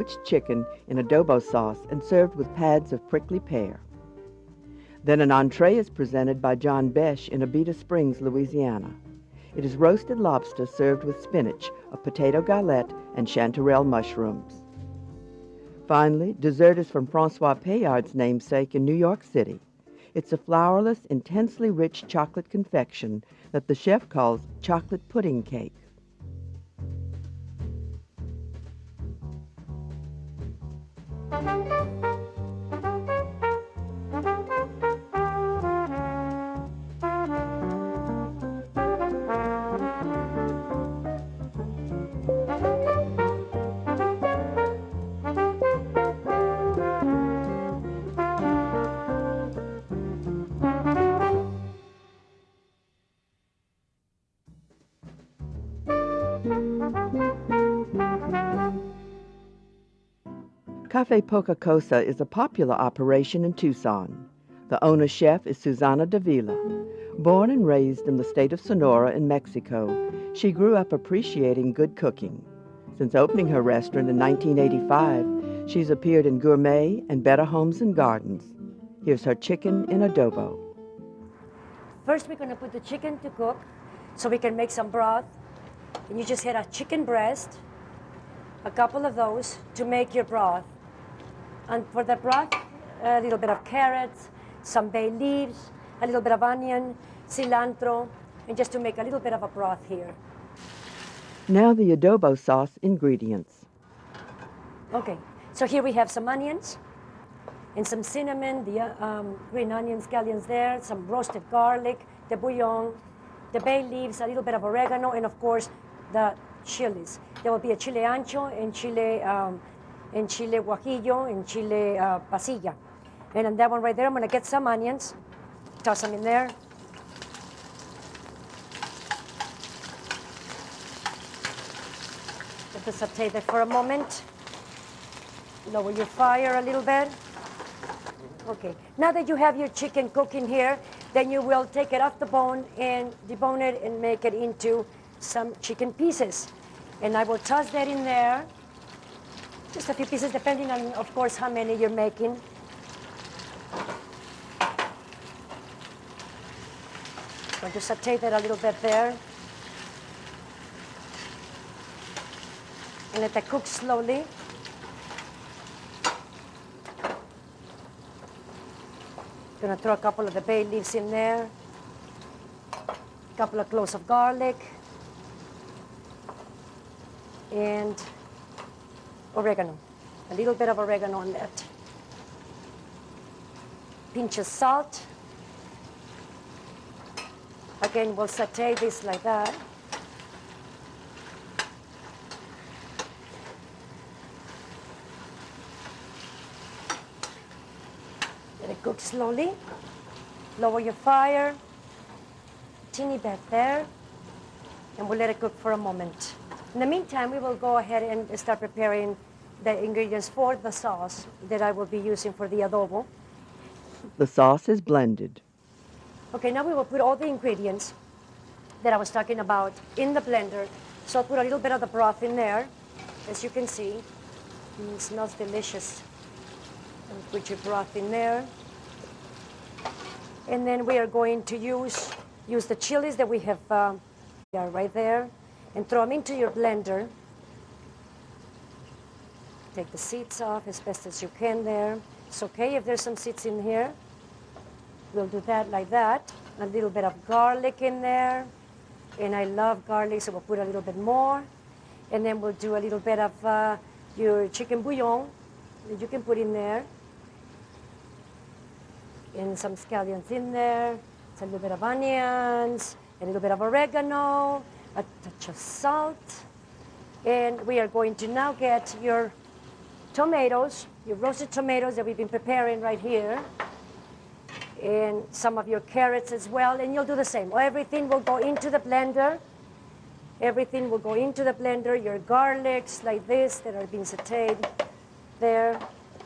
poached chicken in adobo sauce and served with pads of prickly pear. Then an entree is presented by John Besh in Abita Springs, Louisiana. It is roasted lobster served with spinach, a potato galette, and chanterelle mushrooms. Finally, dessert is from Francois Payard's namesake in New York City. It's a flourless, intensely rich chocolate confection that the chef calls chocolate pudding cake. Cafe Poca Cosa is a popular operation in Tucson. The owner-chef is Susana Davila. Born and raised in the state of Sonora in Mexico, she grew up appreciating good cooking. Since opening her restaurant in 1985, she's appeared in Gourmet and Better Homes and Gardens. Here's her chicken in adobo. First, we're going to put the chicken to cook so we can make some broth. And you just hit a chicken breast, a couple of those to make your broth. And for the broth, a little bit of carrots, some bay leaves, a little bit of onion, cilantro, and just to make a little bit of a broth here. Now the adobo sauce ingredients. Okay, so here we have some onions and some cinnamon, the green onions, scallions there, some roasted garlic, the bouillon, the bay leaves, a little bit of oregano, and of course the chilies. There will be a chile ancho and chile guajillo and chile pasilla. And on that one right there, I'm going to get some onions, toss them in there. Let the saute there for a moment. Lower your fire a little bit. Okay, now that you have your chicken cooking here, then you will take it off the bone and debone it and make it into some chicken pieces. And I will toss that in there. Just a few pieces, depending on, of course, how many you're making. Going to saute that a little bit there. And let that cook slowly. Gonna throw a couple of the bay leaves in there. A couple of cloves of garlic. And oregano, a little bit of oregano on that. Pinch of salt. Again, we'll saute this like that. Let it cook slowly. Lower your fire. Teeny bit there. And we'll let it cook for a moment. In the meantime, we will go ahead and start preparing the ingredients for the sauce that I will be using for the adobo. The sauce is blended. Okay, now we will put all the ingredients that I was talking about in the blender. So I'll put a little bit of the broth in there, as you can see. It smells delicious. And put your broth in there. And then we are going to use the chilies that we have right there. And throw them into your blender. Take the seeds off as best as you can there. It's okay if there's some seeds in here. We'll do that like that. A little bit of garlic in there. And I love garlic, so we'll put a little bit more. And then we'll do a little bit of your chicken bouillon that you can put in there. And some scallions in there. It's a little bit of onions, a little bit of oregano, a touch of salt. And we are going to now get your tomatoes, your roasted tomatoes that we've been preparing right here. And some of your carrots as well. And you'll do the same. Everything will go into the blender. Everything will go into the blender. Your garlics like this that are being sauteed there.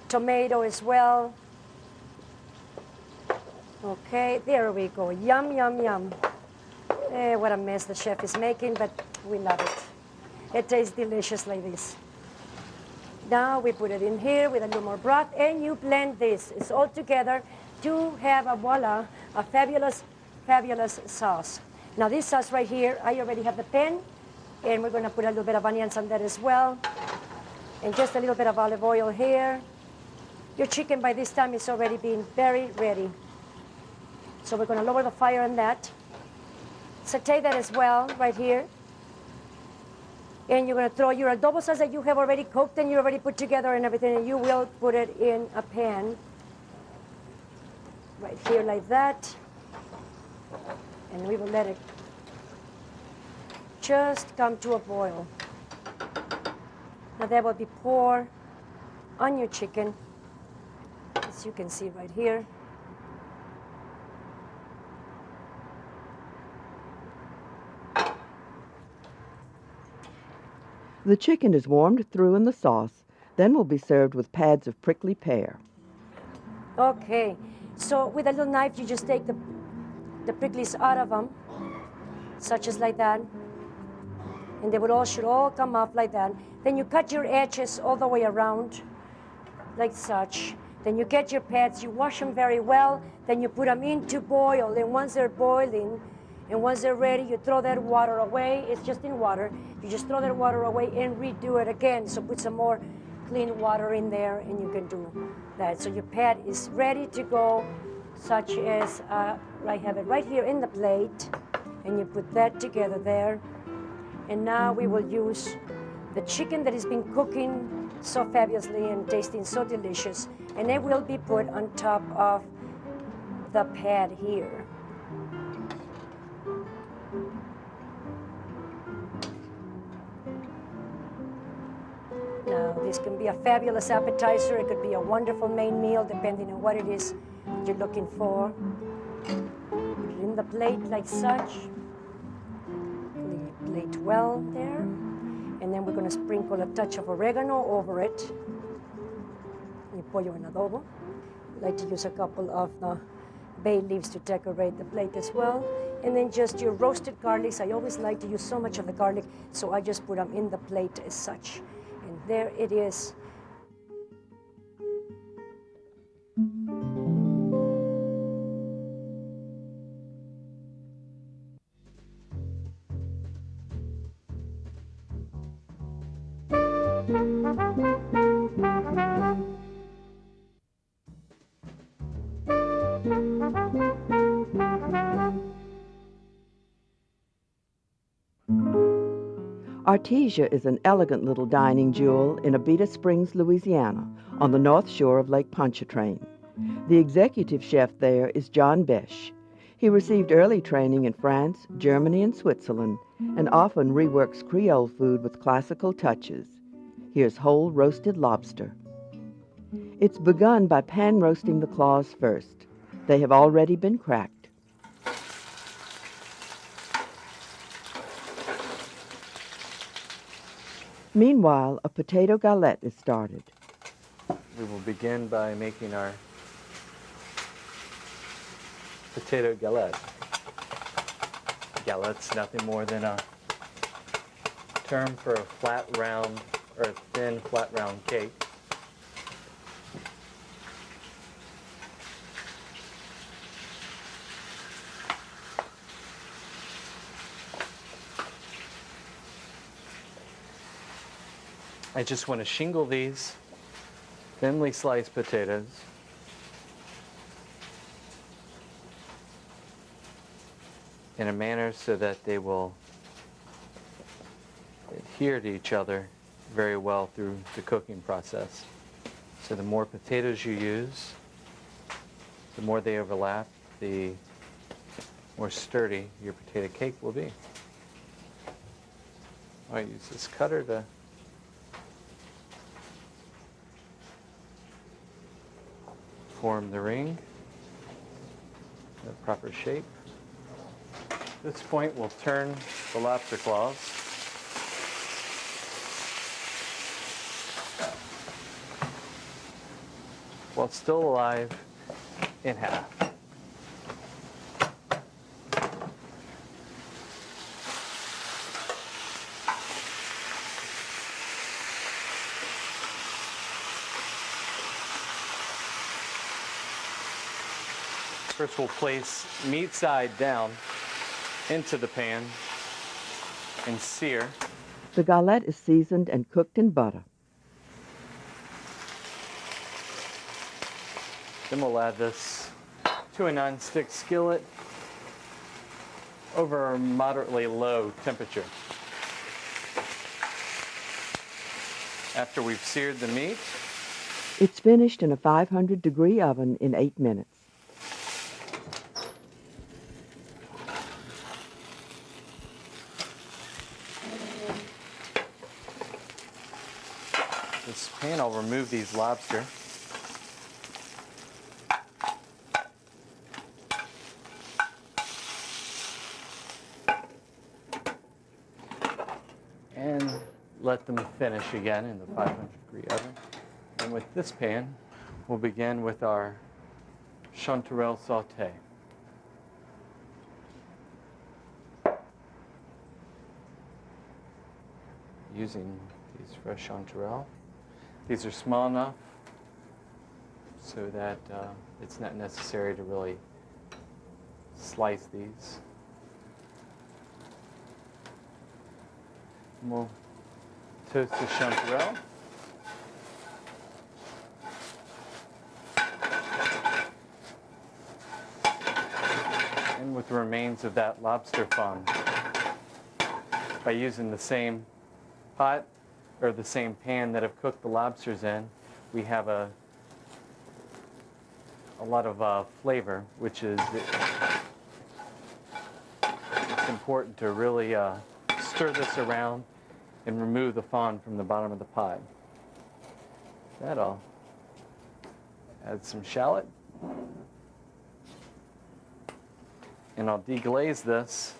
Tomato as well. Okay, there we go. Yum, yum, yum. What a mess the chef is making, but we love it. It tastes delicious like this. Now we put it in here with a little more broth, and you blend this. It's all together to have a voila, a fabulous, fabulous sauce. Now this sauce right here, I already have the pan, and we're going to put a little bit of onions on that as well, and just a little bit of olive oil here. Your chicken by this time is already being very ready. So we're going to lower the fire on that. Saute that as well right here. And you're going to throw your adobo sauce that you have already cooked and you already put together and everything, and you will put it in a pan right here like that. And we will let it just come to a boil. Now that will be poured on your chicken, as you can see right here. The chicken is warmed through in the sauce, then will be served with pads of prickly pear. Okay, so with a little knife, you just take the pricklies out of them, such as like that. And they should all come off like that. Then you cut your edges all the way around, like such. Then you get your pads, you wash them very well, then you put them in to boil. And once they're boiling, and once they're ready, you throw that water away. It's just in water. You just throw that water away and redo it again. So put some more clean water in there, and you can do that. So your pad is ready to go, such as I have it right here in the plate. And you put that together there. And now we will use the chicken that has been cooking so fabulously and tasting so delicious. And it will be put on top of the pad here. Now, this can be a fabulous appetizer. It could be a wonderful main meal, depending on what it is you're looking for. Put it in the plate like such. Clean your plate well there. And then we're going to sprinkle a touch of oregano over it. You pollo en adobo. I like to use a couple of bay leaves to decorate the plate as well. And then just your roasted garlics. I always like to use so much of the garlic, so I just put them in the plate as such. And there it is. Artesia is an elegant little dining jewel in Bday Springs, Louisiana, on the north shore of Lake Pontchartrain. The executive chef there is John Besh. He received early training in France, Germany, and Switzerland, and often reworks Creole food with classical touches. Here's whole roasted lobster. It's begun by pan-roasting the claws first. They have already been cracked. Meanwhile, a potato galette is started. We will begin by making our potato galette. Galette's nothing more than a term for a flat round, or a thin flat round cake. I just want to shingle these thinly sliced potatoes in a manner so that they will adhere to each other very well through the cooking process. So the more potatoes you use, the more they overlap, the more sturdy your potato cake will be. I use this cutter to form the ring, the proper shape. At this point, we'll turn the lobster claws. While it's still alive, in half. First we'll place meat side down into the pan and sear. The galette is seasoned and cooked in butter. Then we'll add this to a non-stick skillet over a moderately low temperature. After we've seared the meat, It's finished in a 500-degree oven in 8 minutes. this pan, I'll remove these lobster. And let them finish again in the 500-degree oven. And with this pan, we'll begin with our chanterelle sauté. Using these fresh chanterelle. These are small enough so that it's not necessary to really slice these. And we'll toast the chanterelle. And with the remains of that lobster fond, by using the same pot or the same pan that I've cooked the lobsters in, we have a lot of flavor, which is it's important to really stir this around and remove the fond from the bottom of the pot. That I'll add some shallot, and I'll deglaze this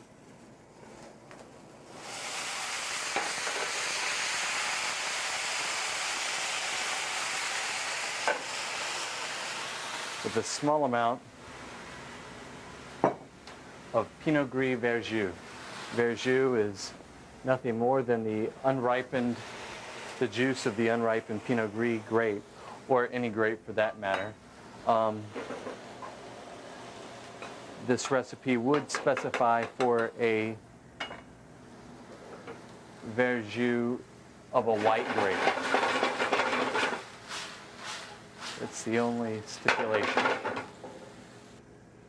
with a small amount of Pinot Gris Verjus. Verjus is nothing more than the juice of the unripened Pinot Gris grape, or any grape for that matter. This recipe would specify for a Verjus of a white grape. It's the only stipulation.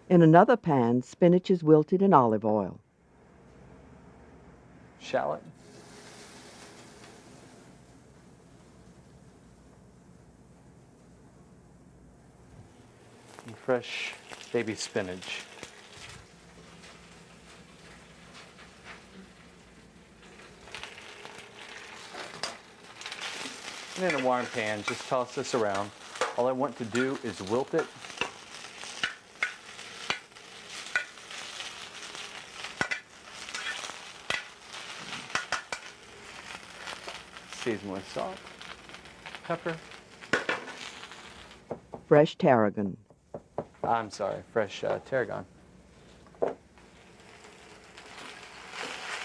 In another pan, spinach is wilted in olive oil. Shallot. And fresh baby spinach. And in a warm pan, just toss this around. All I want to do is wilt it. Season with salt, pepper. Fresh tarragon. I'm sorry, fresh tarragon.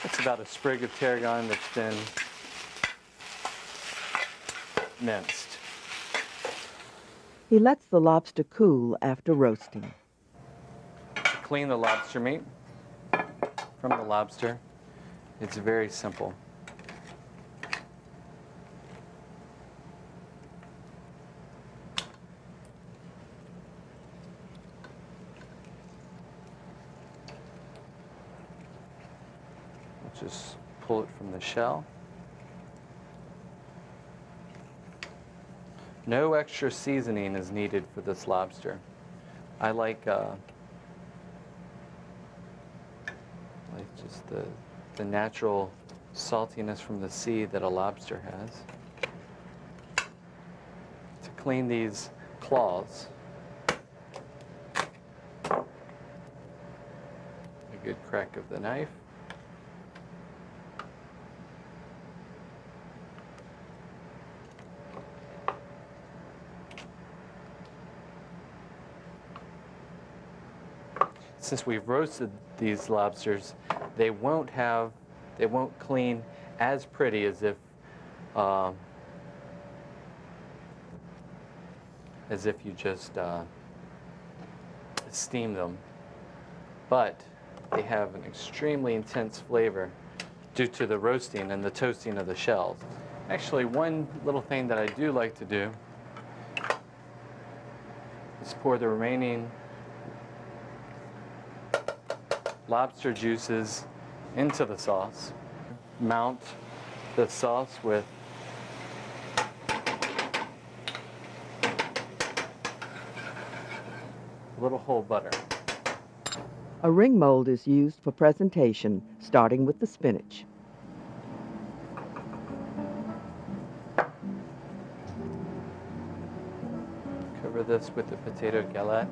It's about a sprig of tarragon that's been minced. He lets the lobster cool after roasting. To clean the lobster meat from the lobster, it's very simple. Just pull it from the shell. No extra seasoning is needed for this lobster. I like just the natural saltiness from the sea that a lobster has. To clean these claws, a good crack of the knife. Since we've roasted these lobsters, they won't clean as pretty as if you just to steam them, but they have an extremely intense flavor due to the roasting and the toasting of the shells. Actually, one little thing that I do like to do is pour the remaining lobster juices into the sauce. Mount the sauce with a little whole butter. A ring mold is used for presentation, starting with the spinach. Cover this with the potato galette.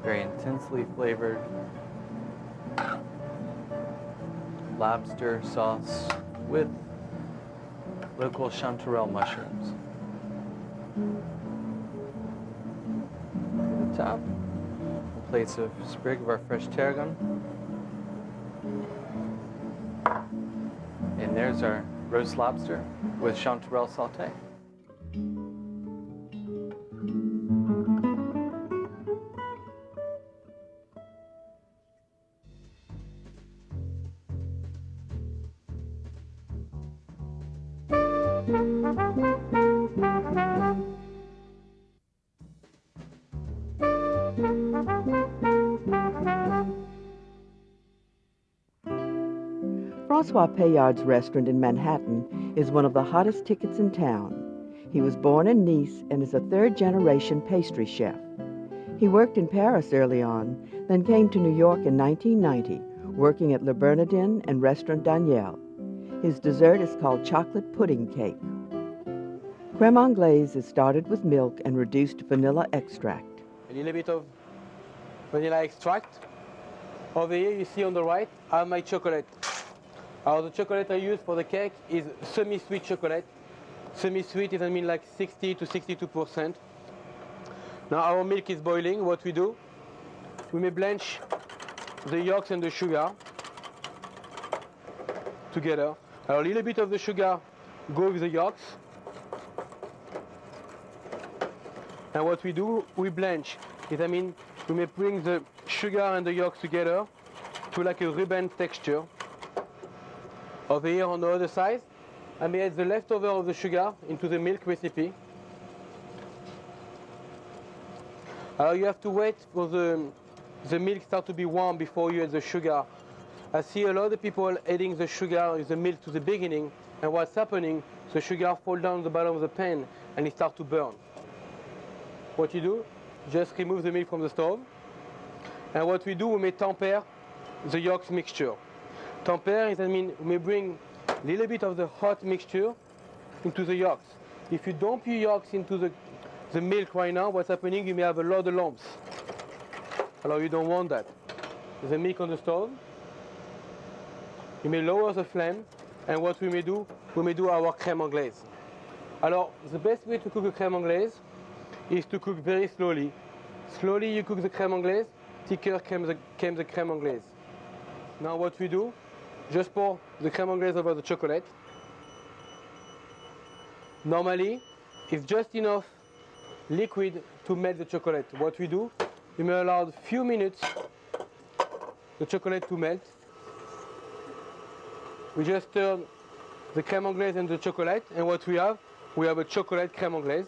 Very intensely flavored lobster sauce with local chanterelle mushrooms. To the top, we'll place a sprig of our fresh tarragon. And there's our roast lobster with chanterelle sauté. Francois Payard's restaurant in Manhattan is one of the hottest tickets in town. He was born in Nice and is a third-generation pastry chef. He worked in Paris early on, then came to New York in 1990, working at Le Bernardin and Restaurant Daniel. His dessert is called chocolate pudding cake. Crème anglaise is started with milk and reduced to vanilla extract. A little bit of vanilla extract. Over here, you see on the right, I have my chocolate. The chocolate I use for the cake is semi-sweet chocolate. Semi-sweet is, I mean, like 60 to 62%. Now our milk is boiling. What we do, we may blanch the yolks and the sugar together. A little bit of the sugar go with the yolks. And what we do, we blanch. I mean, we may bring the sugar and the yolks together to like a ribbon texture. Over here on the other side, I may add the leftover of the sugar into the milk recipe. You have to wait for the milk start to be warm before you add the sugar. I see a lot of people adding the sugar with the milk to the beginning, and what's happening, the sugar falls down the bottom of the pan and it starts to burn. What you do, just remove the milk from the stove, and what we do, we may temper the yolks mixture. Temper is, I mean, we may bring a little bit of the hot mixture into the yolks. If you dump your yolks into the milk right now, what's happening, you may have a lot of lumps. You don't want that. The milk on the stove, you may lower the flame, and what we may do our crème anglaise. The best way to cook a crème anglaise is to cook very slowly. Slowly you cook the crème anglaise, thicker comes the crème anglaise. Now what we do, just pour the crème anglaise over the chocolate. Normally, it's just enough liquid to melt the chocolate. What we do, we may allow a few minutes the chocolate to melt. We just stir the crème anglaise and the chocolate, and what we have a chocolate crème anglaise.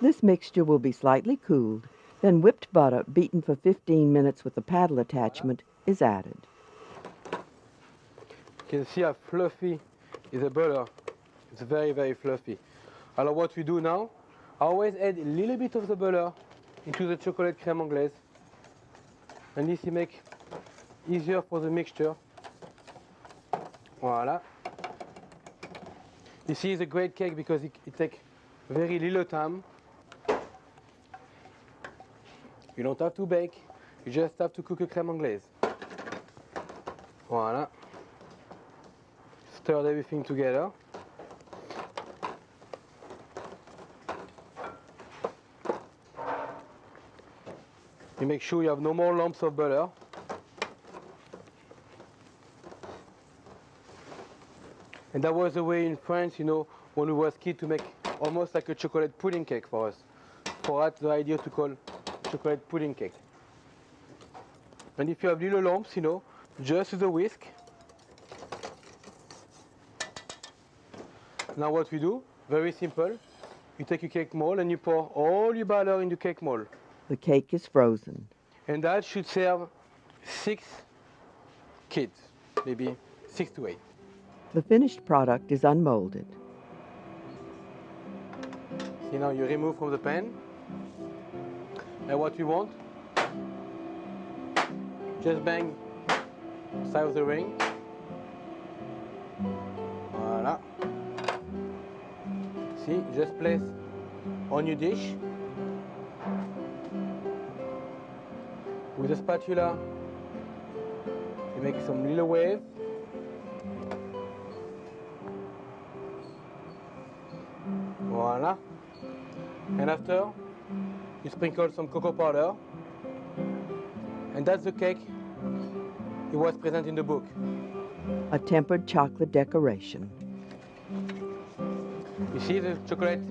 This mixture will be slightly cooled, then whipped butter, beaten for 15 minutes with a paddle attachment, is added. You can see how fluffy is the butter. It's very, very fluffy. What we do now, I always add a little bit of the butter into the chocolate crème anglaise. And this will make easier for the mixture. Voila. You see, it's a great cake because it takes very little time. You don't have to bake, you just have to cook a crème anglaise. Voila. Stir everything together. You make sure you have no more lumps of butter. And that was the way in France, you know, when we were kids, to make almost like a chocolate pudding cake for us. For us, the idea to call chocolate pudding cake. And if you have little lumps, you know, just with a whisk. Now what we do, very simple. You take your cake mold and you pour all your batter in the cake mold. The cake is frozen. And that should serve 6 kids, maybe 6 to 8. The finished product is unmolded. See, now you remove from the pan. And what we want, just bang side of the ring. Voila. See, just place on your dish. With a spatula, you make some little wave. Voila. And after, you sprinkle some cocoa powder. And that's the cake. It was present in the book. A tempered chocolate decoration. You see the chocolate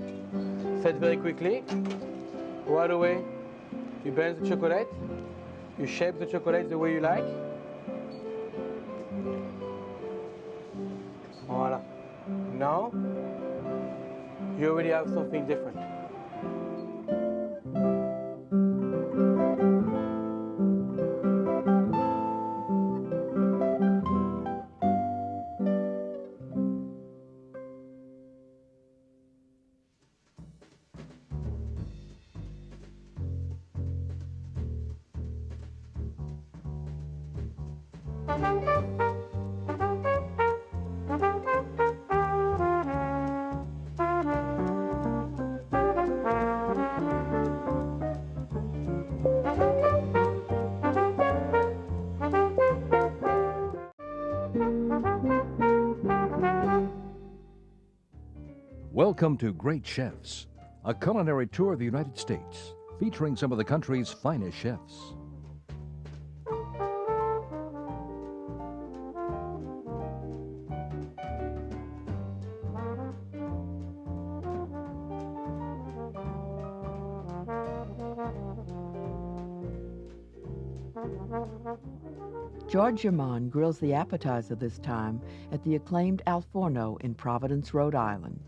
set very quickly. Right away, you blend the chocolate. You shape the chocolate the way you like. Voila. Now, you already have something different. Welcome to Great Chefs, a culinary tour of the United States, featuring some of the country's finest chefs. George Germain grills the appetizer this time at the acclaimed Al Forno in Providence, Rhode Island.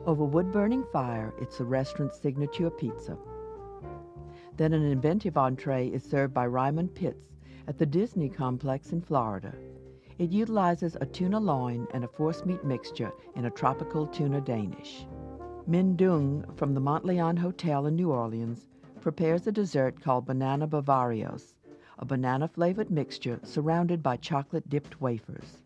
Over wood-burning fire, it's the restaurant's signature pizza. Then an inventive entree is served by Raymond Pitts at the Disney complex in Florida. It utilizes a tuna loin and a force meat mixture in a tropical tuna Danish. Min Dung from the Montleon Hotel in New Orleans prepares a dessert called banana bavarios, a banana-flavored mixture surrounded by chocolate-dipped wafers.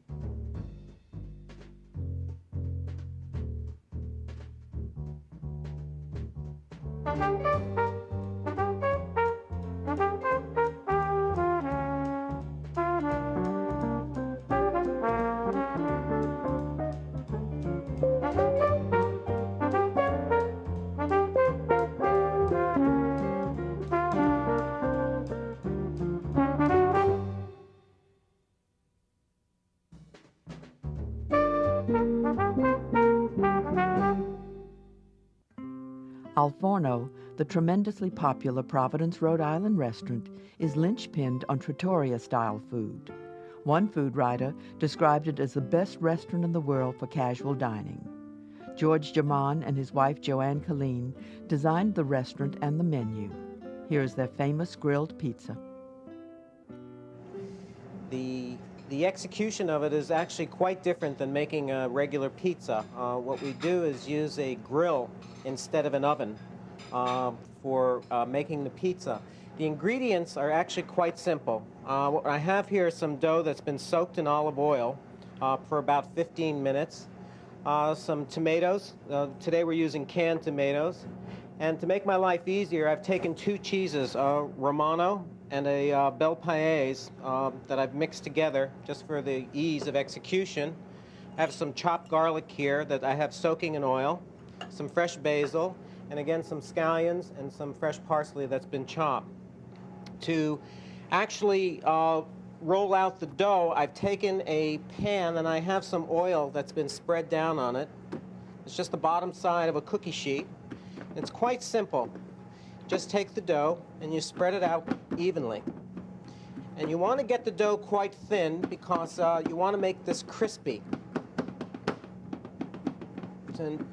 Al Forno, the tremendously popular Providence, Rhode Island restaurant, is linchpinned on trattoria-style food. One food writer described it as the best restaurant in the world for casual dining. George Germain and his wife Joanne Colleen designed the restaurant and the menu. Here is their famous grilled pizza. The execution of it is actually quite different than making a regular pizza. What we do is use a grill instead of an oven for making the pizza. The ingredients are actually quite simple. What I have here is some dough that's been soaked in olive oil for about 15 minutes. Some tomatoes. Today we're using canned tomatoes. And to make my life easier, I've taken 2 cheeses, Romano and a Bel Paese that I've mixed together just for the ease of execution. I have some chopped garlic here that I have soaking in oil, some fresh basil, and again some scallions and some fresh parsley that's been chopped. To actually roll out the dough, I've taken a pan and I have some oil that's been spread down on it. It's just the bottom side of a cookie sheet. It's quite simple. just take the dough and you spread it out evenly. And you want to get the dough quite thin because you want to make this crispy. And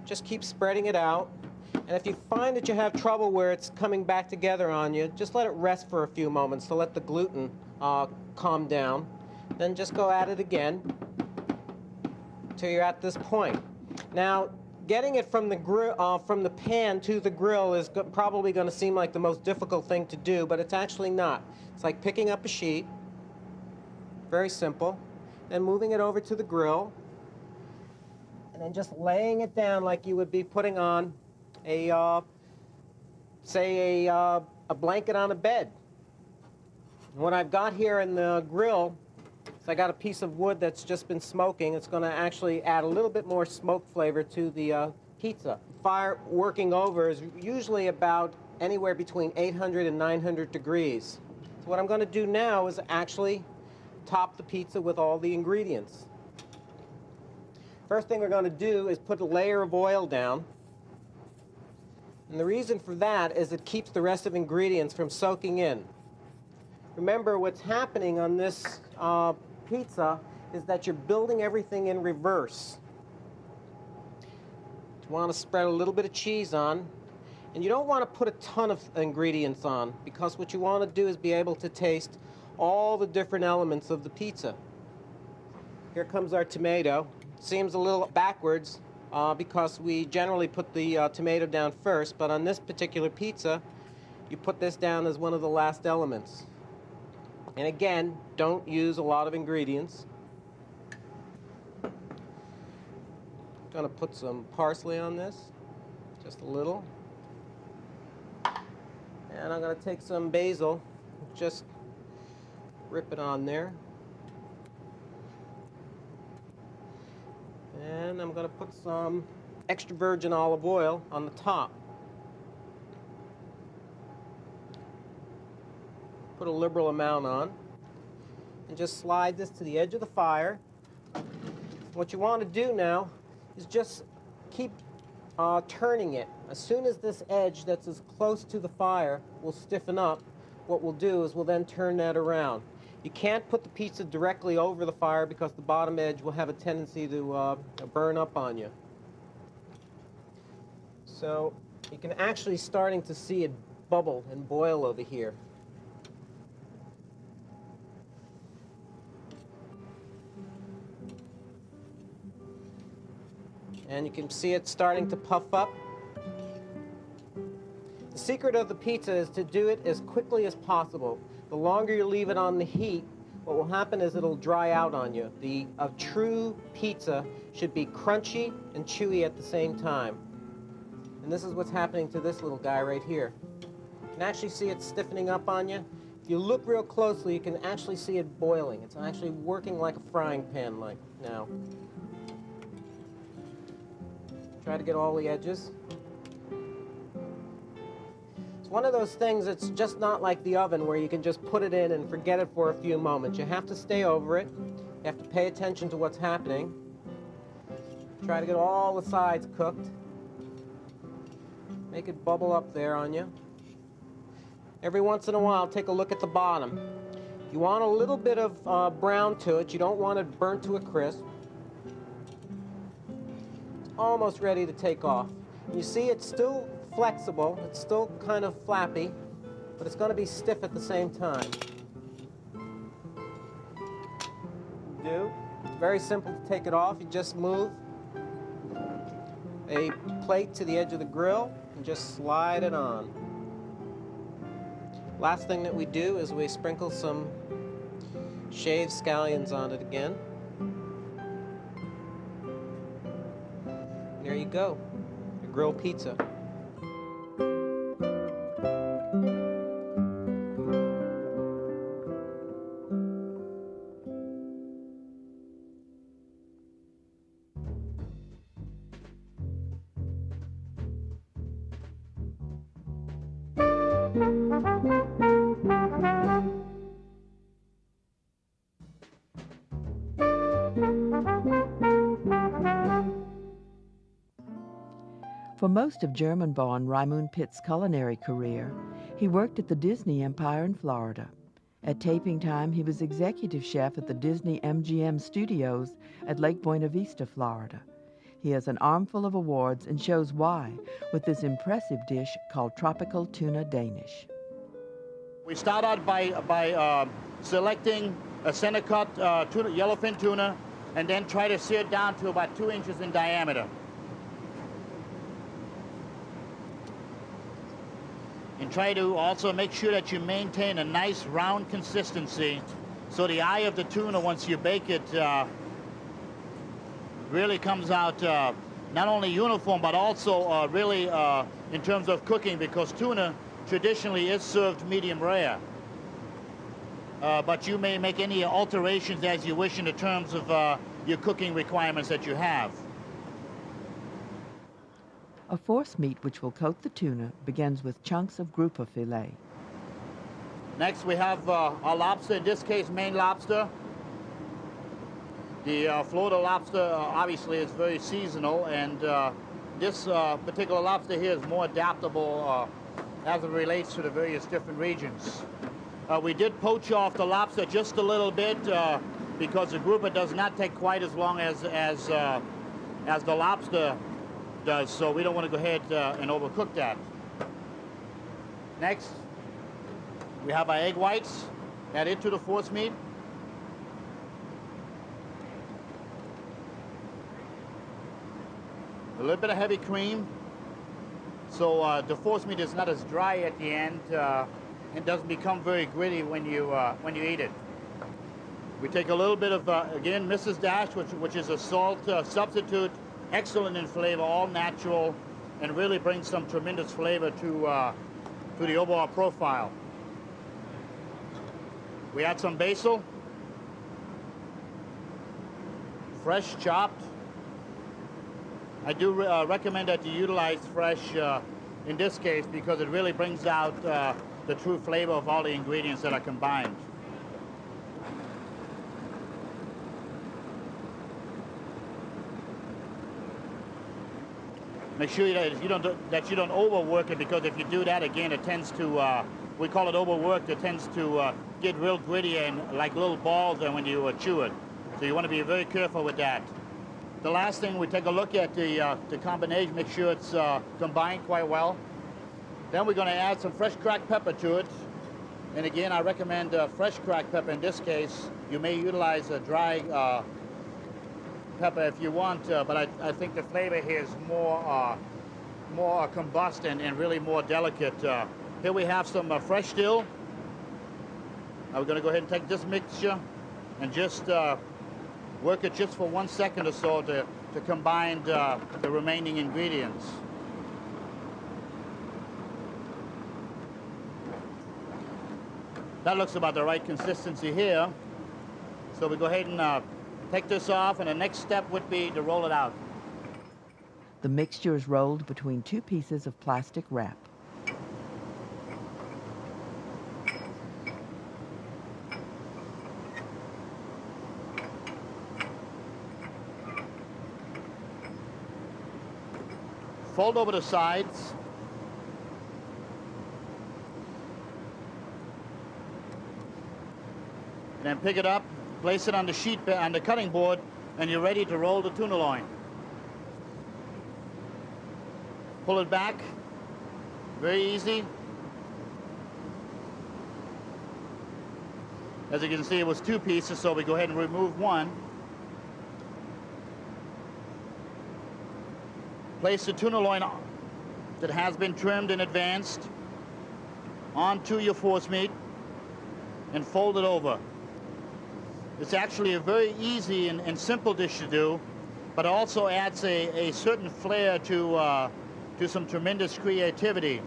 just keep spreading it out. And if you find that you have trouble where it's coming back together on you, just let it rest for a few moments to let the gluten calm down. Then just go at it again till you're at this point. Now, getting it from the pan to the grill is probably going to seem like the most difficult thing to do, but it's actually not. It's like picking up a sheet, very simple, then moving it over to the grill, and then just laying it down like you would be putting on a, say, a blanket on a bed. And what I've got here in the grill is I got a piece of wood that's just been smoking. It's going to actually add a little bit more smoke flavor to the pizza. Fire working over is usually about anywhere between 800 and 900 degrees. So what I'm going to do now is actually top the pizza with all the ingredients. First thing we're going to do is put a layer of oil down. And the reason for that is it keeps the rest of ingredients from soaking in. Remember, what's happening on this pizza is that you're building everything in reverse. You want to spread a little bit of cheese on, and you don't want to put a ton of ingredients on, because what you want to do is be able to taste all the different elements of the pizza. Here comes our tomato. Seems a little backwards because we generally put the tomato down first, but on this particular pizza, you put this down as one of the last elements. And again, don't use a lot of ingredients. Gonna put some parsley on this, just a little. And I'm gonna take some basil, just rip it on there. And I'm gonna put some extra virgin olive oil on the top. Put a liberal amount on, and just slide this to the edge of the fire. What you want to do now is just keep turning it. As soon as this edge that's as close to the fire will stiffen up, what we'll do is we'll then turn that around. You can't put the pizza directly over the fire because the bottom edge will have a tendency to burn up on you. So you can actually starting to see it bubble and boil over here. And you can see it starting to puff up. The secret of the pizza is to do it as quickly as possible. The longer you leave it on the heat, what will happen is it'll dry out on you. A true pizza should be crunchy and chewy at the same time. And this is what's happening to this little guy right here. You can actually see it stiffening up on you. If you look real closely, you can actually see it boiling. It's actually working like a frying pan like now. Try to get all the edges. It's one of those things that's just not like the oven where you can just put it in and forget it for a few moments. You have to stay over it. You have to pay attention to what's happening. Try to get all the sides cooked. Make it bubble up there on you. Every once in a while, take a look at the bottom. You want a little bit of brown to it. You don't want it burnt to a crisp. Almost ready to take off. You see it's still flexible, it's still kind of flappy, but it's going to be stiff at the same time. It's very simple to take it off. You just move a plate to the edge of the grill and just slide it on. Last thing that we do is we sprinkle some shaved scallions on it again. There you go, a grilled pizza. For most of German-born Raimund Pitt's culinary career, he worked at the Disney Empire in Florida. At taping time, he was executive chef at the Disney MGM studios at Lake Buena Vista, Florida. He has an armful of awards and shows why with this impressive dish called tropical tuna Danish. We start out by selecting a center cut tuna, yellowfin tuna, and then try to sear it down to about 2 inches in diameter. And try to also make sure that you maintain a nice round consistency so the eye of the tuna, once you bake it, really comes out not only uniform but also really in terms of cooking, because tuna traditionally is served medium rare. But you may make any alterations as you wish in the terms of your cooking requirements that you have. A force meat which will coat the tuna begins with chunks of grouper filet. Next we have our lobster, in this case Maine lobster. The Florida lobster obviously is very seasonal, and this particular lobster here is more adaptable as it relates to the various different regions. We did poach off the lobster just a little bit because the grouper does not take quite as long as the lobster does, so we don't want to go ahead and overcook that. Next, we have our egg whites. Add it to the force meat. A little bit of heavy cream, so the force meat is not as dry at the end and doesn't become very gritty when you eat it. We take a little bit of again Mrs. Dash, which is a salt substitute. Excellent in flavor, all natural, and really brings some tremendous flavor to the overall profile. We add some basil, fresh chopped. I do recommend that you utilize fresh in this case because it really brings out the true flavor of all the ingredients that are combined. Make sure that you don't overwork it, because if you do that, again, it tends to, we call it overworked, it tends to get real gritty and like little balls when you chew it. So you want to be very careful with that. The last thing, we take a look at the combination, make sure it's combined quite well. Then we're going to add some fresh cracked pepper to it. And again, I recommend fresh cracked pepper in this case. You may utilize a dry pepper if you want, but I think the flavor here is more combust and really more delicate. Here we have some fresh dill. Now we're going to go ahead and take this mixture and just work it just for 1 second or so to combine the remaining ingredients. That looks about the right consistency here. So we go ahead and take this off, and the next step would be to roll it out. The mixture is rolled between 2 pieces of plastic wrap. Fold over the sides. And then pick it up, place it on the sheet, on the cutting board, and you're ready to roll the tuna loin. Pull it back, very easy. As you can see, it was 2 pieces, so we go ahead and remove one. Place the tuna loin that has been trimmed in advance onto your force meat and fold it over. It's actually a very easy and simple dish to do, but also adds a certain flair to some tremendous creativity.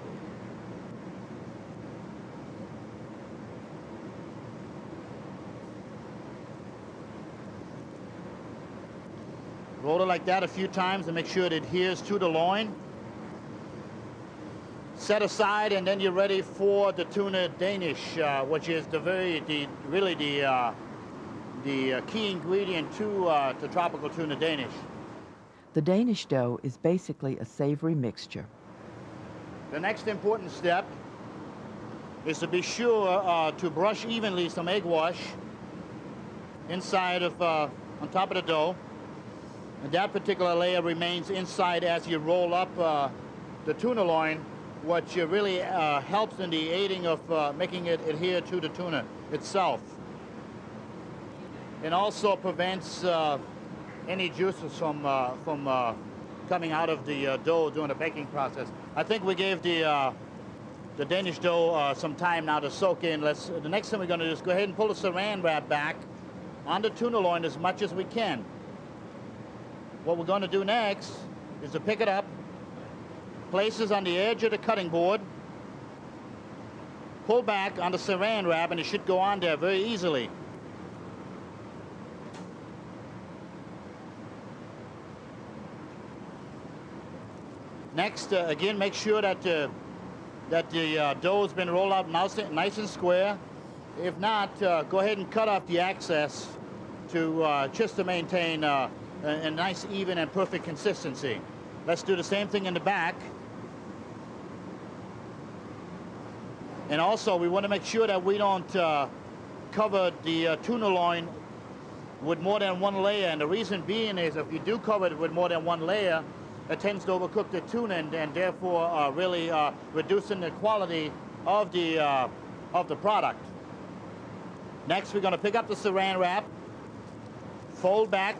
Roll it like that a few times and make sure it adheres to the loin. Set aside, and then you're ready for the tuna Danish, which is really the key ingredient to tropical tuna Danish. The Danish dough is basically a savory mixture. The next important step is to be sure to brush evenly some egg wash inside of, on top of the dough. And that particular layer remains inside as you roll up the tuna loin, which really helps in the aiding of making it adhere to the tuna itself. And also prevents any juices from coming out of the dough during the baking process. I think we gave the Danish dough some time now to soak in. The next thing we're going to do is go ahead and pull the saran wrap back on the tuna loin as much as we can. What we're going to do next is to pick it up, place it on the edge of the cutting board, pull back on the saran wrap, and it should go on there very easily. Next, again, make sure that the dough has been rolled out nice and square. If not, go ahead and cut off the excess just to maintain a nice, even, and perfect consistency. Let's do the same thing in the back. And also, we want to make sure that we don't cover the tuna loin with more than one layer. And the reason being is if you do cover it with more than one layer, it tends to overcook the tuna and therefore really reducing the quality of the product. Next, we're going to pick up the saran wrap, fold back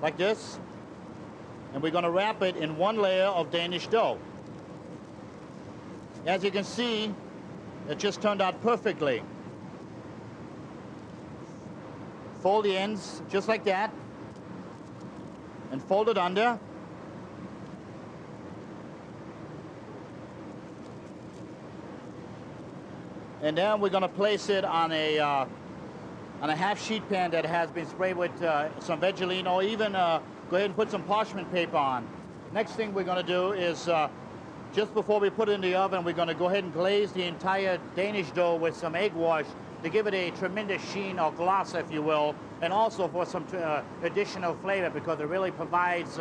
like this, and we're going to wrap it in one layer of Danish dough. As you can see, it just turned out perfectly. Fold the ends just like that, and fold it under. And then we're going to place it on a half sheet pan that has been sprayed with some Vaseline, or even go ahead and put some parchment paper on. Next thing we're going to do is just before we put it in the oven, we're going to go ahead and glaze the entire Danish dough with some egg wash to give it a tremendous sheen or gloss, if you will, and also for some additional flavor, because it really provides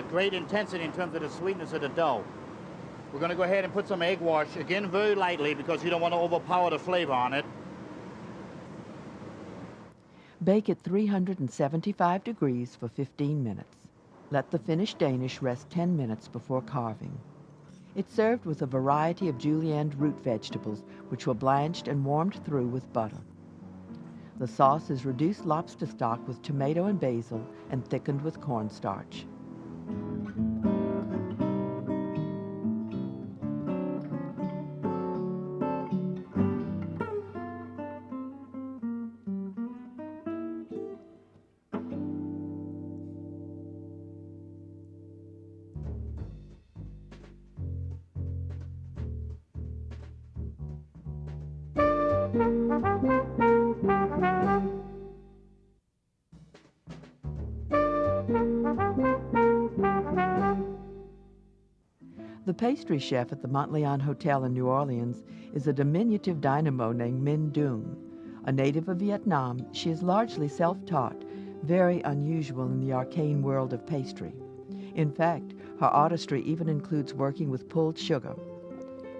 great intensity in terms of the sweetness of the dough. We're going to go ahead and put some egg wash, again very lightly, because you don't want to overpower the flavor on it. Bake at 375 degrees for 15 minutes. Let the finished Danish rest 10 minutes before carving. It's served with a variety of julienne root vegetables, which were blanched and warmed through with butter. The sauce is reduced lobster stock with tomato and basil and thickened with cornstarch. The pastry chef at the Montleon Hotel in New Orleans is a diminutive dynamo named Minh Doong. A native of Vietnam, she is largely self-taught, very unusual in the arcane world of pastry. In fact, her artistry even includes working with pulled sugar.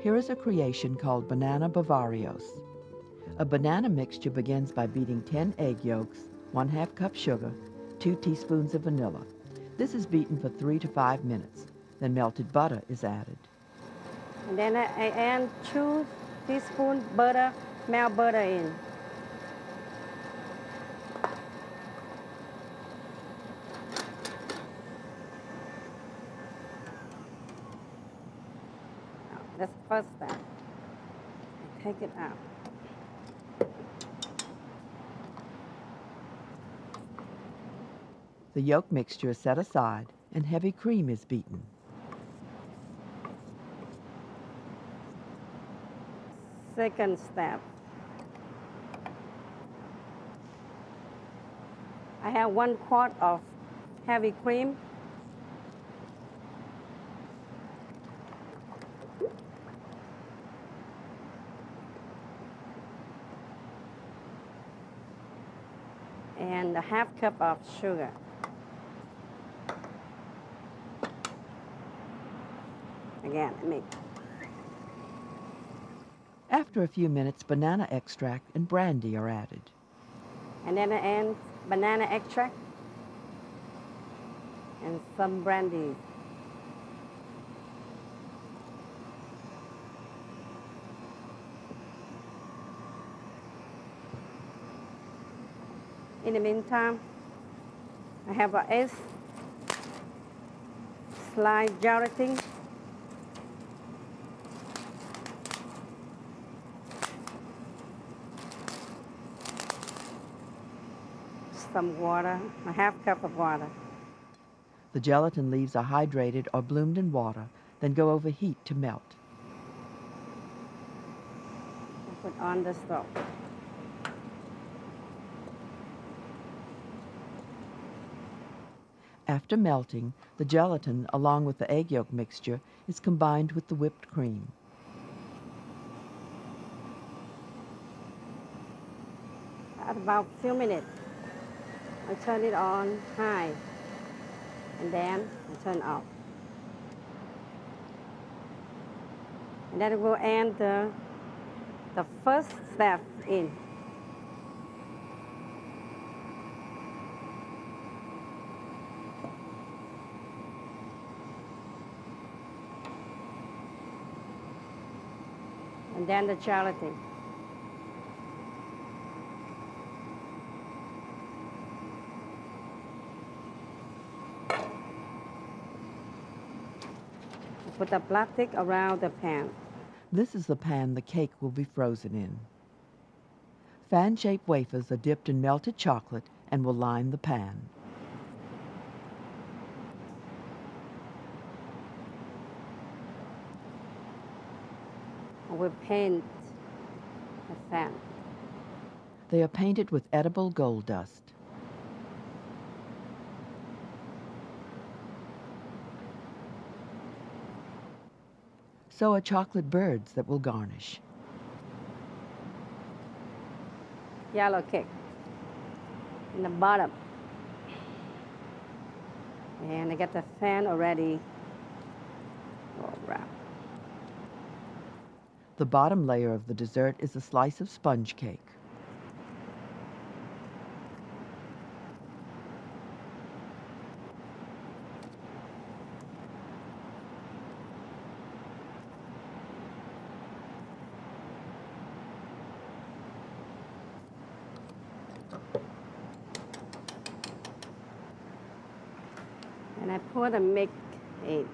Here is a creation called Banana Bavarios. A banana mixture begins by beating 10 egg yolks, 1/2 cup sugar, 2 teaspoons of vanilla. This is beaten for 3 to 5 minutes. Then melted butter is added. And then I add 2 teaspoons butter, melt butter in. That's the first step. Take it out. The yolk mixture is set aside and heavy cream is beaten. Second step. I have 1 quart of heavy cream. and a half cup of sugar. Again, mix. After a few minutes, banana extract and brandy are added. And then I add banana extract and some brandy. In the meantime, I have an egg, sliced gelatin, some water, a half cup of water. The gelatin leaves are hydrated or bloomed in water, then go over heat to melt. Put on the stove. After melting, the gelatin, along with the egg yolk mixture, is combined with the whipped cream. At about a few minutes, I turn it on high, and then I turn off. And then we'll add the first step in. And then the gelatin. Put a plastic around the pan. This is the pan the cake will be frozen in. Fan-shaped wafers are dipped in melted chocolate and will line the pan. We'll paint the fan. They are painted with edible gold dust. So are chocolate birds that will garnish. Yellow cake in the bottom. And I got the fan already all wrapped. The bottom layer of the dessert is a slice of sponge cake. And I pour the milk in.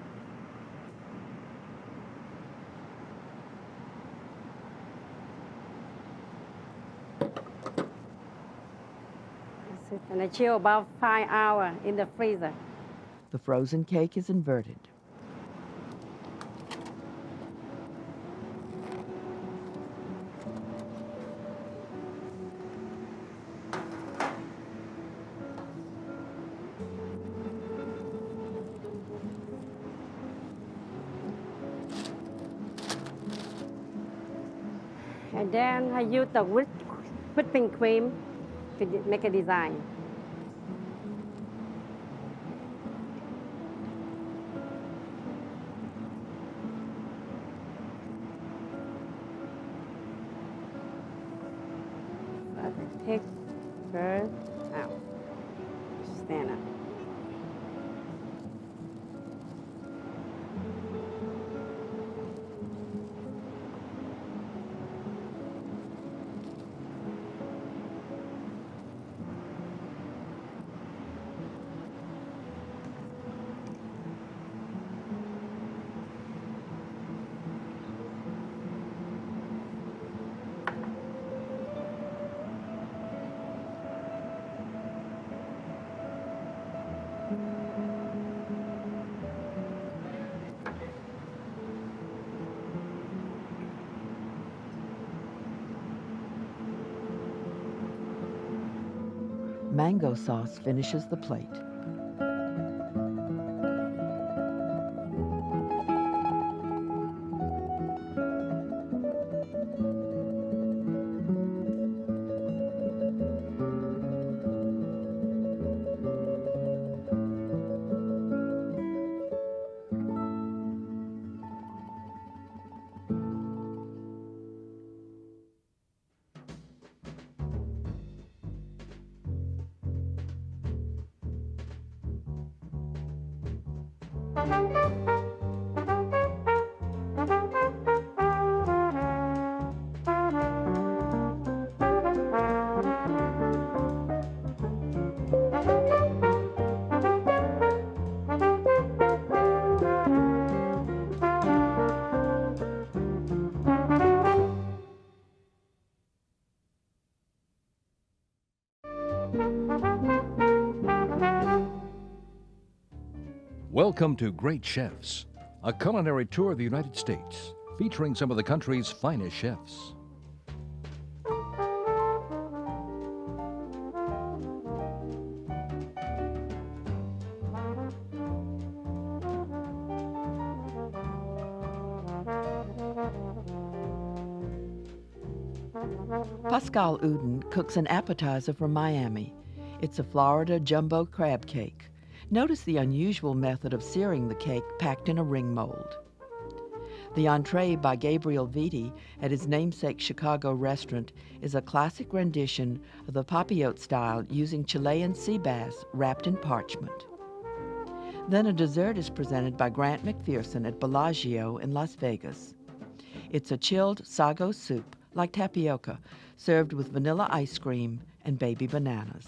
That's it. And I chill about 5 hours in the freezer. The frozen cake is inverted. And then I use the whipping cream to make a design. So I take first out, stand up. Mango sauce finishes the plate. Welcome to Great Chefs, a culinary tour of the United States, featuring some of the country's finest chefs. Pascal Uden cooks an appetizer from Miami. It's a Florida jumbo crab cake. Notice the unusual method of searing the cake packed in a ring mold. The entree by Gabriel Vitti at his namesake Chicago restaurant is a classic rendition of the papillote style using Chilean sea bass wrapped in parchment. Then a dessert is presented by Grant McPherson at Bellagio in Las Vegas. It's a chilled sago soup, like tapioca, served with vanilla ice cream and baby bananas.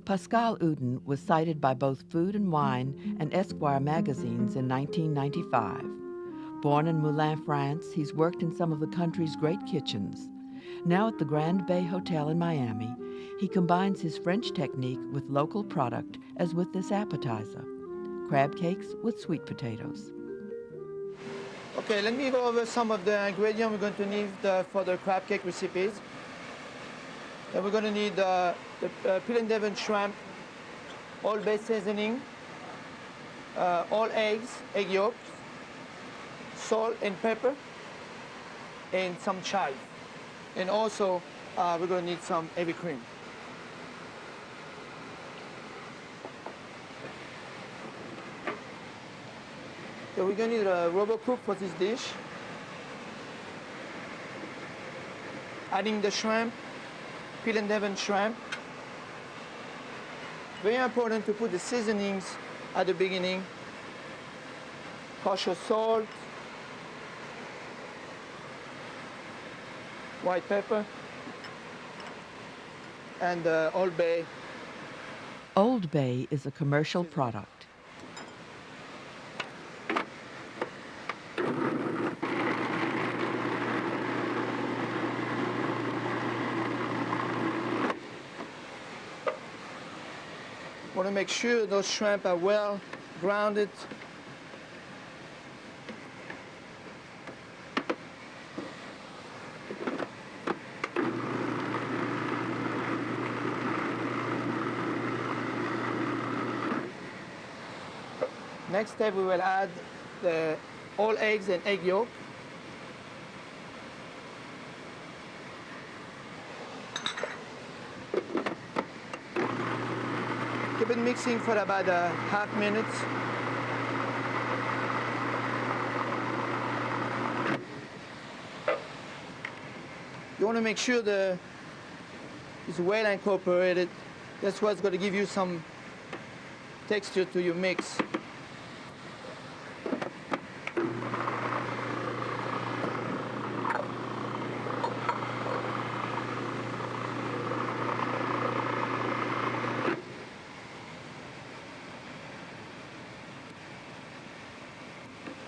Pascal Uden was cited by both Food and Wine and Esquire magazines in 1995. Born in Moulins, France, he's worked in some of the country's great kitchens. Now at the Grand Bay Hotel in Miami, he combines his French technique with local product, as with this appetizer, crab cakes with sweet potatoes. Okay, let me go over some of the ingredients we're going to need for the crab cake recipes. Then we're going to need the peel and Devon shrimp, Old Bay seasoning, all eggs, egg yolks, salt and pepper, and some chive. And also, we're going to need some heavy cream. So we're going to need a rubber cook for this dish. Adding the shrimp, peel and Devon shrimp. Very important to put the seasonings at the beginning. Kosher salt, white pepper, and Old Bay. Old Bay is a commercial product. Want to make sure those shrimp are well grounded. Next step, we will add the all eggs and egg yolk. Keep it mixing for about a half minute. You want to make sure it's well incorporated. That's what's going to give you some texture to your mix.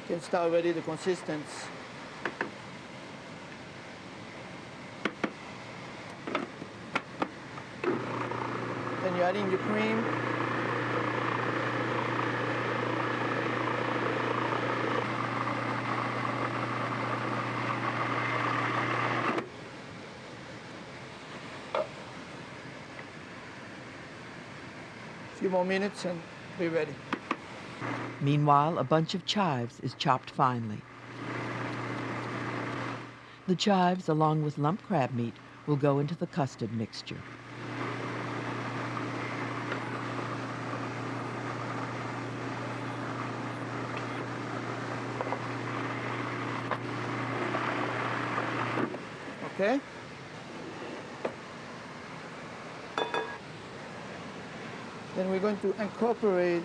You can start already the consistency. Then you're adding your cream. few more minutes and be ready. Meanwhile, a bunch of chives is chopped finely. The chives, along with lump crab meat, will go into the custard mixture. Okay? Then we're going to incorporate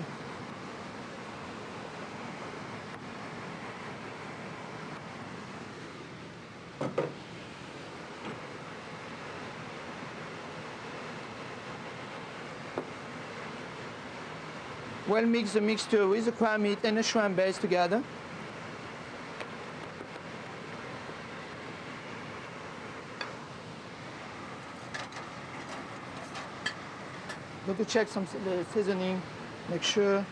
well mix the mixture with the crab meat and the shrimp base together. Go to check the seasoning, make sure.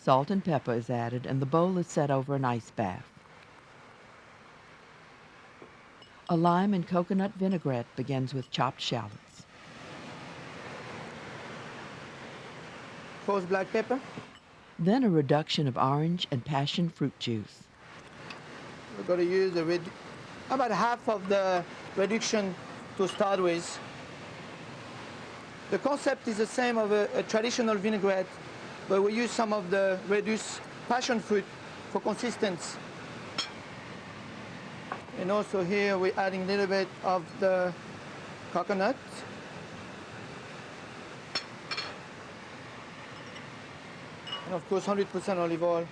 Salt and pepper is added and the bowl is set over an ice bath. A lime and coconut vinaigrette begins with chopped shallots. Coarse black pepper. Then a reduction of orange and passion fruit juice. We're going to use about half of the reduction to start with. The concept is the same of a traditional vinaigrette, but we use some of the reduced passion fruit for consistency. And also here we're adding a little bit of the coconut. And of course 100% olive oil.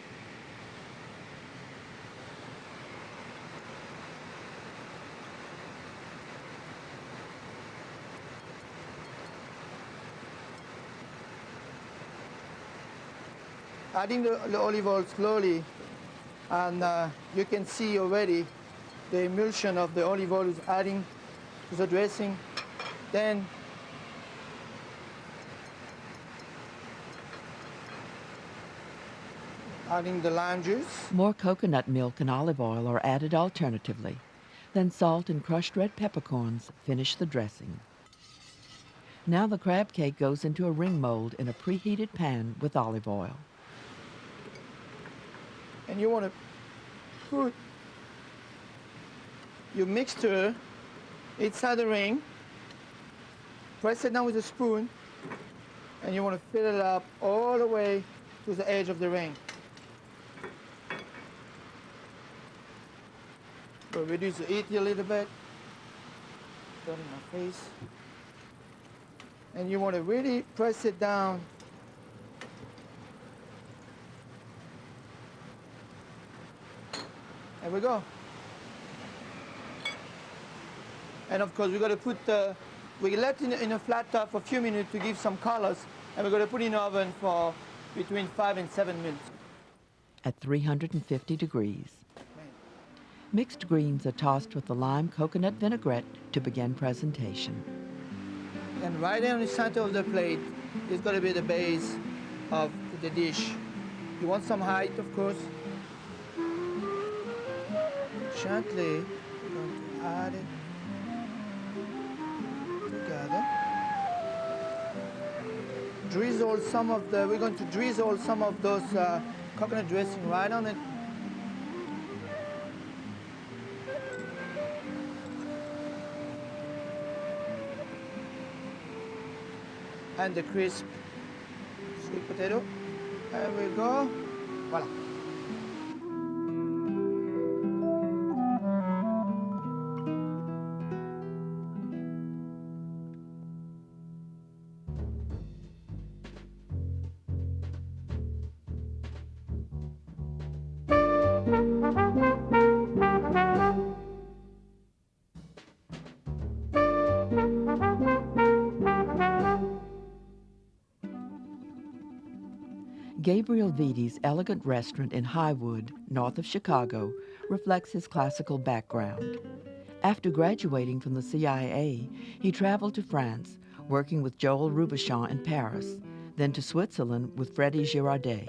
Adding the olive oil slowly, and you can see already the emulsion of the olive oil is adding to the dressing. Then adding the lime juice. More coconut milk and olive oil are added alternatively. Then salt and crushed red peppercorns finish the dressing. Now the crab cake goes into a ring mold in a preheated pan with olive oil. And you want to put your mixture inside the ring, press it down with a spoon, and you want to fill it up all the way to the edge of the ring. So reduce the heat a little bit, turn in my face, and you want to really press it down. There we go. And of course, we're going to put, we left in a flat top for a few minutes to give some colors, and we're going to put it in the oven for between 5 and 7 minutes. At 350 degrees. Mixed greens are tossed with the lime coconut vinaigrette to begin presentation. And right there in the center of the plate is going to be the base of the dish. You want some height, of course. Gently, we're going to add it together. Drizzle some of the, we're going to drizzle some of those coconut dressing right on it. And the crisp sweet potato. There we go. Voila. Gabriel Vidi's elegant restaurant in Highwood, north of Chicago, reflects his classical background. After graduating from the CIA, he traveled to France, working with Joel Robuchon in Paris, then to Switzerland with Freddy Girardet.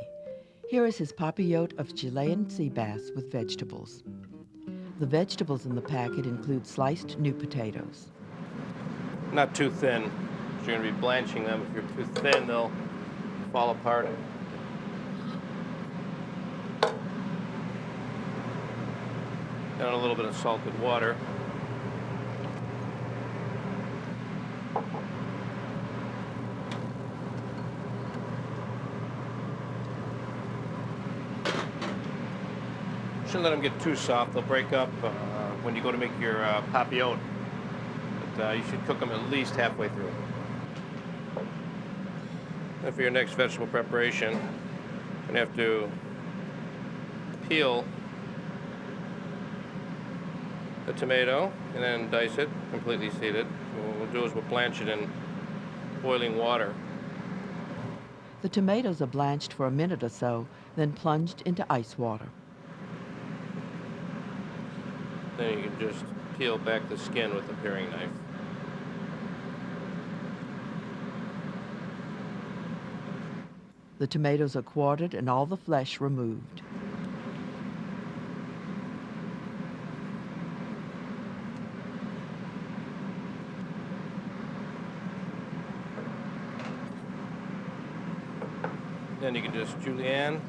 Here is his papillote of Chilean sea bass with vegetables. The vegetables in the packet include sliced new potatoes. Not too thin. You're going to be blanching them. If you're too thin, they'll fall apart. And a little bit of salted water. Shouldn't let them get too soft. They'll break up when you go to make your papillote. But you should cook them at least halfway through. And for your next vegetable preparation, you're going to have to peel the tomato and then dice it, completely seed it. What we'll do is we'll blanch it in boiling water. The tomatoes are blanched for a minute or so, then plunged into ice water. Then you can just peel back the skin with a paring knife. The tomatoes are quartered and all the flesh removed. Then you can just julienne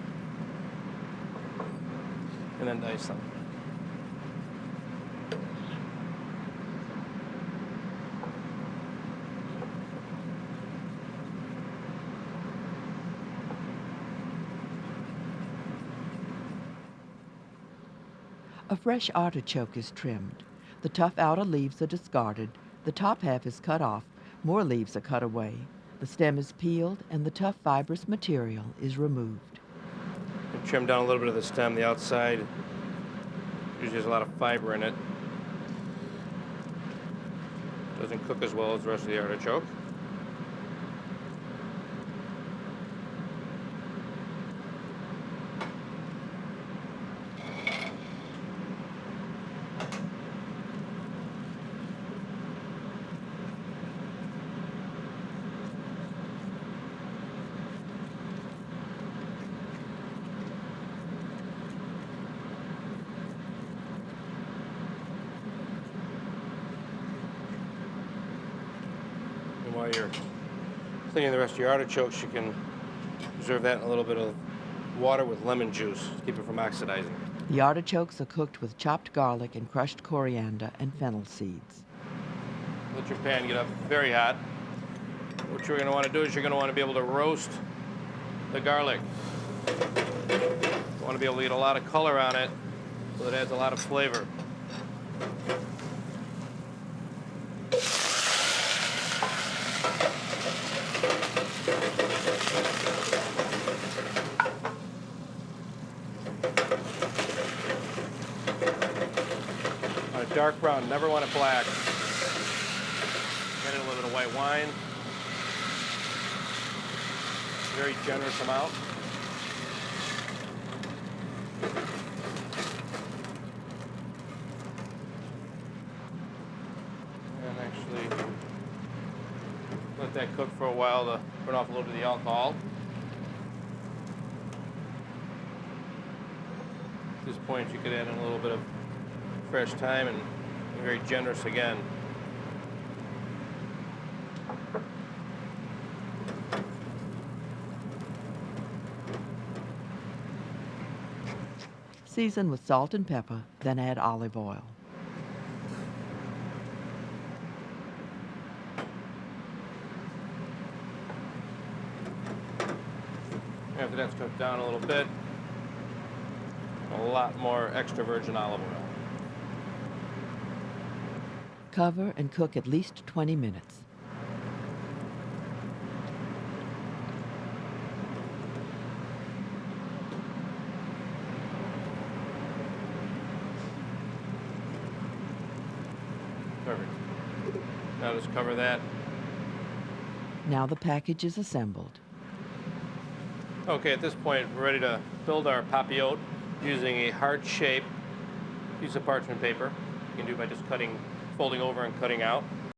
and then dice them. A fresh artichoke is trimmed. The tough outer leaves are discarded, the top half is cut off, more leaves are cut away. The stem is peeled and the tough fibrous material is removed. You trim down a little bit of the stem, the outside usually has a lot of fiber in it. Doesn't cook as well as the rest of the artichoke. While you're cleaning the rest of your artichokes, you can preserve that in a little bit of water with lemon juice to keep it from oxidizing. The artichokes are cooked with chopped garlic and crushed coriander and fennel seeds. Let your pan get up very hot. What you're going to want to do is you're going to want to be able to roast the garlic. You want to be able to get a lot of color on it so it adds a lot of flavor. Dark brown, never want it black. Add in a little bit of white wine. Very generous amount. And actually let that cook for a while to burn off a little bit of the alcohol. At this point you could add in a little bit of fresh thyme and very generous again. Season with salt and pepper, then add olive oil. After that's cooked down a little bit, a lot more extra virgin olive oil. Cover and cook at least 20 minutes. Perfect. Now just cover that. Now the package is assembled. Okay, at this point, we're ready to build our papillote using a heart-shaped piece of parchment paper. You can do by just folding over and cutting out.